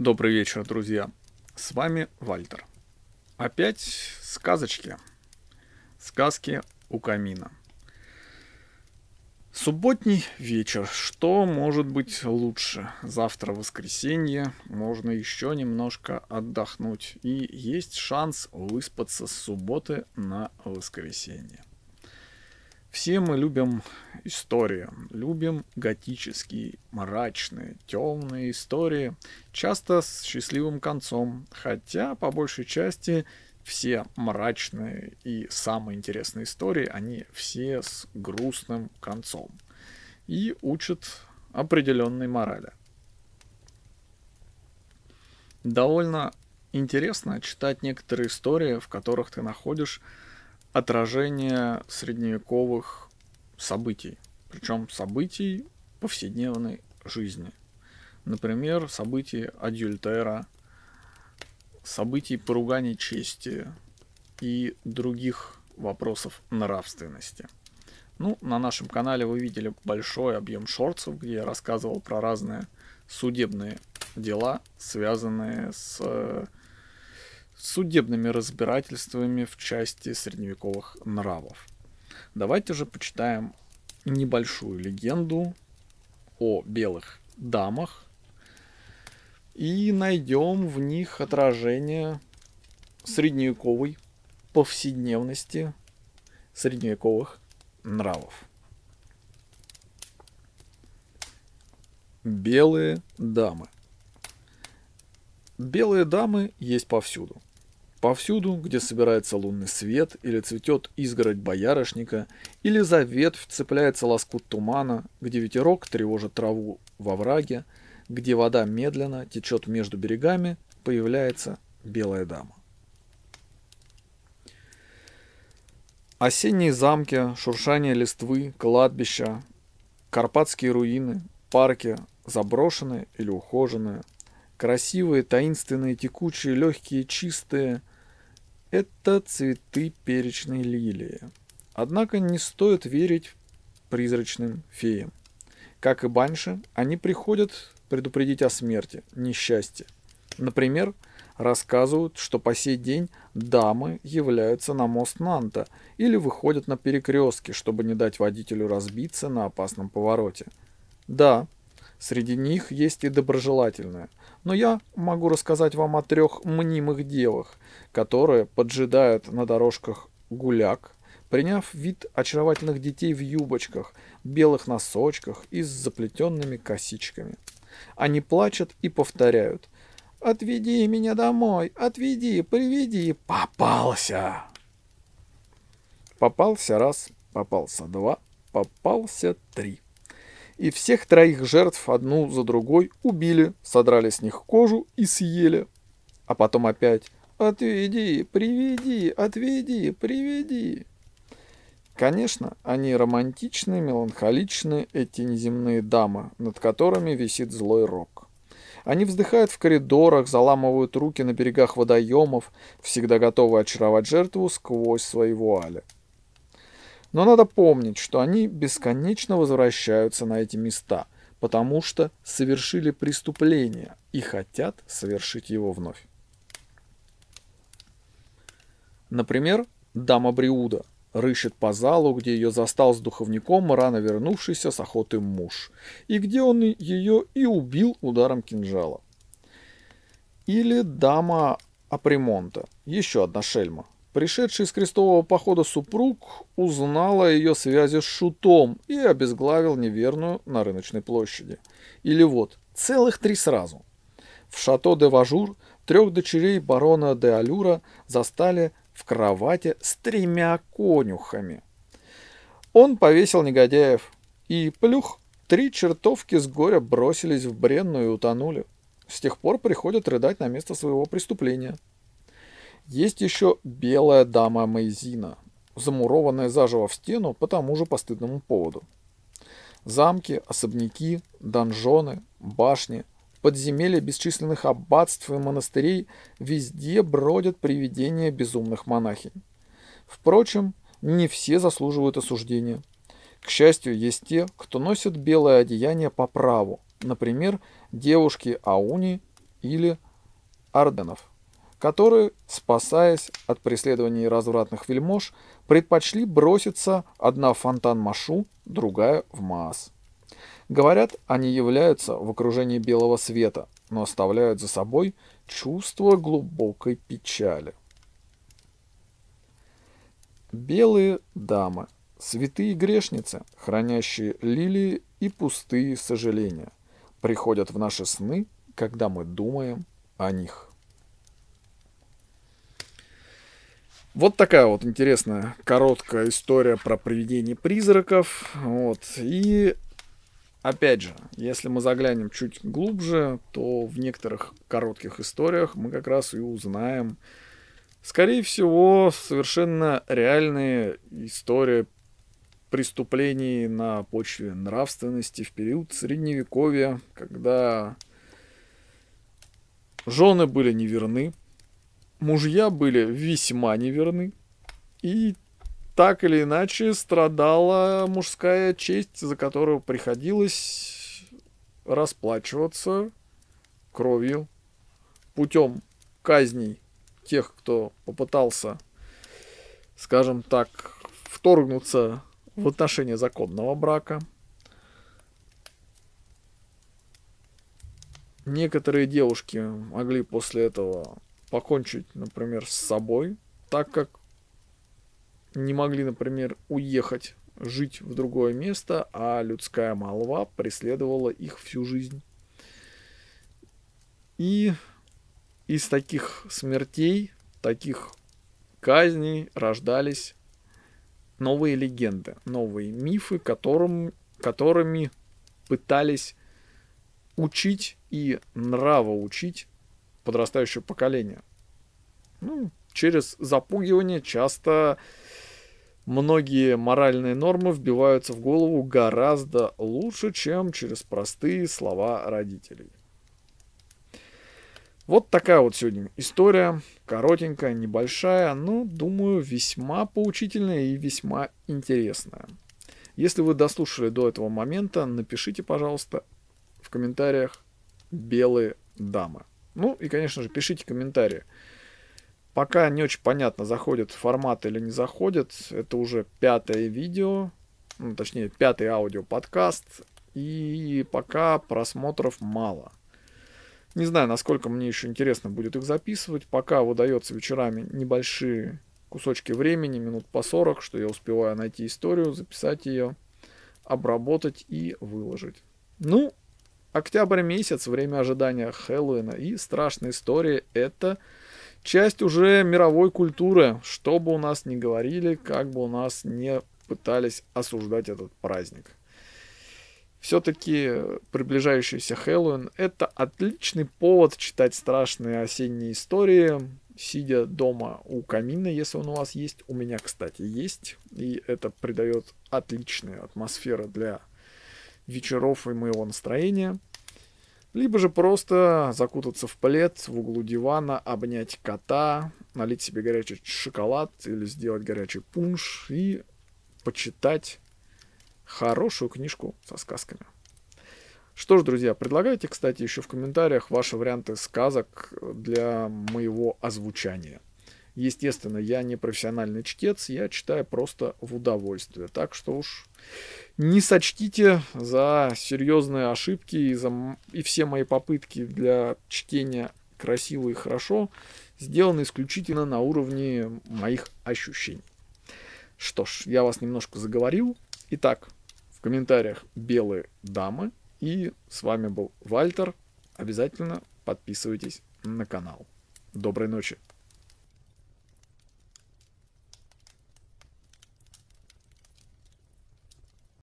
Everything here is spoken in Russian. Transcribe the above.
Добрый вечер, друзья. С вами Вальтер. Опять сказочки. Сказки у камина. Субботний вечер. Что может быть лучше? Завтра воскресенье. Можно еще немножко отдохнуть. И есть шанс выспаться с субботы на воскресенье. Все мы любим истории, любим готические, мрачные, темные истории, часто с счастливым концом, хотя по большей части все мрачные и самые интересные истории, они все с грустным концом и учат определенной морали. Довольно интересно читать некоторые истории, в которых ты находишь отражение средневековых событий, причем событий повседневной жизни. Например, событий адюльтера, событий поругания чести и других вопросов нравственности. На нашем канале вы видели большой объем шортсов, где я рассказывал про разные судебные дела, связанные с судебными разбирательствами в части средневековых нравов. Давайте же почитаем небольшую легенду о белых дамах и найдем в них отражение средневековой повседневности средневековых нравов. Белые дамы. Белые дамы есть повсюду. Повсюду, где собирается лунный свет, или цветет изгородь боярышника, или за ветвь цепляется лоскут тумана, где ветерок тревожит траву во овраге, где вода медленно течет между берегами, появляется белая дама. Осенние замки, шуршание листвы, кладбища, карпатские руины, парки, заброшенные или ухоженные, красивые, таинственные, текучие, легкие, чистые – это цветы перечной лилии. Однако не стоит верить призрачным феям. Как и банши, они приходят предупредить о смерти, несчастье. Например, рассказывают, что по сей день дамы являются на мост Нанта или выходят на перекрестки, чтобы не дать водителю разбиться на опасном повороте. Да, среди них есть и доброжелательные, но я могу рассказать вам о 3 мнимых девах, которые поджидают на дорожках гуляк, приняв вид очаровательных детей в юбочках, белых носочках и с заплетенными косичками. Они плачут и повторяют: «Отведи меня домой, отведи, приведи, попался!» Попался раз, попался 2, попался 3. И всех 3 жертв одну за другой убили, содрали с них кожу и съели. А потом опять: «Отведи, приведи, отведи, приведи». Конечно, они романтичны, меланхоличны, эти неземные дамы, над которыми висит злой рок. Они вздыхают в коридорах, заламывают руки на берегах водоемов, всегда готовы очаровать жертву сквозь свои вуали. Но надо помнить, что они бесконечно возвращаются на эти места, потому что совершили преступление и хотят совершить его вновь. Например, дама Бриуда рыщет по залу, где ее застал с духовником рано вернувшийся с охоты муж, и где он ее и убил ударом кинжала. Или дама Апримонта, еще одна шельма. Пришедший с крестового похода супруг узнал о ее связи с шутом и обезглавил неверную на рыночной площади. Или вот, целых 3 сразу. В шато де Важур 3 дочерей барона де Алюра застали в кровати с 3 конюхами. Он повесил негодяев, и плюх, 3 чертовки с горя бросились в бренну и утонули. С тех пор приходят рыдать на место своего преступления. Есть еще белая дама Мейзина, замурованная заживо в стену по тому же постыдному поводу. Замки, особняки, донжоны, башни, подземелья бесчисленных аббатств и монастырей — везде бродят привидения безумных монахинь. Впрочем, не все заслуживают осуждения. К счастью, есть те, кто носит белое одеяние по праву, например, девушки Ауни или орденов, которые, спасаясь от преследований развратных вельмож, предпочли броситься одна в фонтан Машу, другая в Маас. Говорят, они являются в окружении белого света, но оставляют за собой чувство глубокой печали. Белые дамы, святые грешницы, хранящие лилии и пустые сожаления, приходят в наши сны, когда мы думаем о них. Вот такая вот интересная короткая история про привидений призраков. Вот. И опять же, если мы заглянем чуть глубже, то в некоторых коротких историях мы как раз и узнаем, скорее всего, совершенно реальные истории преступлений на почве нравственности в период Средневековья, когда жены были неверны, мужья были весьма неверны, и так или иначе страдала мужская честь, за которую приходилось расплачиваться кровью путем казней тех, кто попытался, скажем так, вторгнуться в отношения законного брака. Некоторые девушки могли после этого покончить, например, с собой, так как не могли, например, уехать жить в другое место, а людская молва преследовала их всю жизнь. И из таких смертей, таких казней рождались новые легенды, новые мифы, которыми пытались учить и нравоучить подрастающее поколение. Через запугивание часто многие моральные нормы вбиваются в голову гораздо лучше, чем через простые слова родителей. Вот такая вот сегодня история, коротенькая, небольшая, но, думаю, весьма поучительная и весьма интересная. Если вы дослушали до этого момента, напишите, пожалуйста, в комментариях «Белые дамы». И, конечно же, пишите комментарии. Пока не очень понятно, заходит формат или не заходит. Это уже 5-е видео, точнее 5-й аудиоподкаст, и пока просмотров мало. Не знаю, насколько мне еще интересно будет их записывать. Пока выдается вечерами небольшие кусочки времени, минут по 40, что я успеваю найти историю, записать ее, обработать и выложить. Октябрь месяц, время ожидания Хэллоуина и страшные истории — это часть уже мировой культуры. Что бы у нас ни говорили, как бы у нас не пытались осуждать этот праздник. Все-таки приближающийся Хэллоуин — это отличный повод читать страшные осенние истории, сидя дома у камина, если он у вас есть. У меня, кстати, есть. И это придает отличную атмосферу для вечеров и моего настроения. Либо же просто закутаться в плед в углу дивана, обнять кота, налить себе горячий шоколад или сделать горячий пунш и почитать хорошую книжку со сказками. Что ж, друзья, предлагайте, кстати, еще в комментариях ваши варианты сказок для моего озвучания. Естественно, я не профессиональный чтец, я читаю просто в удовольствие. Так что уж не сочтите за серьезные ошибки и все мои попытки для чтения красиво и хорошо сделаны исключительно на уровне моих ощущений. Что ж, я вас немножко заговорил. Итак, в комментариях «Белые дамы». И с вами был Вальтер. Обязательно подписывайтесь на канал. Доброй ночи.